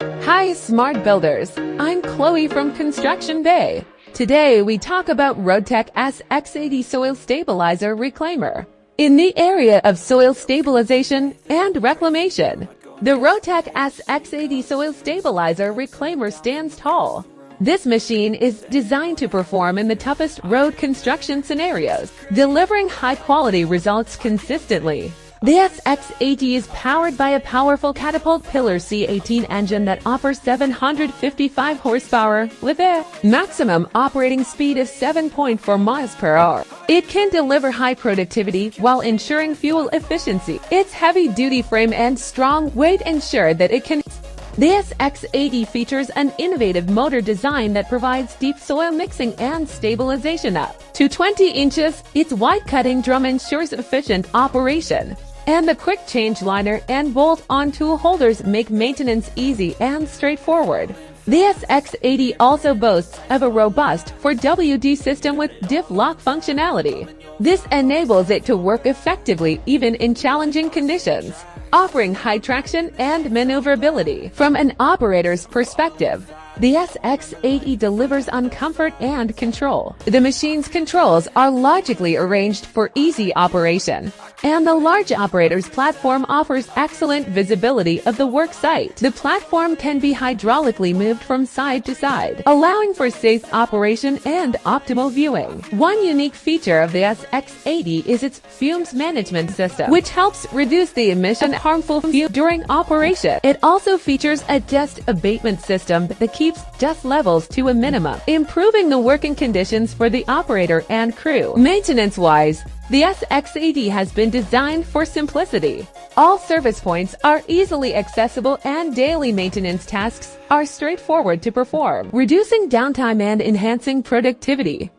Hi, smart builders. I'm Chloe from Construction Bay. Today we talk about Road Tec SX soil stabilizer reclaimer. In the area of soil stabilization and reclamation, the Road Tec SX soil stabilizer reclaimer stands tall. This machine is designed to perform in the toughest road construction scenarios, delivering high-quality results consistently. The SX80 is powered by a powerful catapult pillar C18 engine that offers 755 horsepower with a maximum operating speed of 7.4 miles per hour. It can deliver high productivity while ensuring fuel efficiency. Its heavy-duty frame and strong weight ensure that it can. The SX80 features an innovative motor design that provides deep soil mixing and stabilization up to 20 inches. Its wide cutting drum ensures efficient operation, and the quick change liner and bolt-on tool holders make maintenance easy and straightforward. The SX80 also boasts of a robust 4WD system with diff lock functionality. This enables it to work effectively even in challenging conditions, offering high traction and maneuverability. From an operator's perspective, the SX80 delivers on comfort and control. The machine's controls are logically arranged for easy operation, and the large operator's platform offers excellent visibility of the work site. The platform can be hydraulically moved from side to side, allowing for safe operation and optimal viewing. One unique feature of the SX80 is its fumes management system, which helps reduce the emission of harmful fumes during operation. It also features a dust abatement system that keeps dust levels to a minimum, improving the working conditions for the operator and crew. Maintenance-wise, the SX80 has been designed for simplicity. All service points are easily accessible and daily maintenance tasks are straightforward to perform, reducing downtime and enhancing productivity.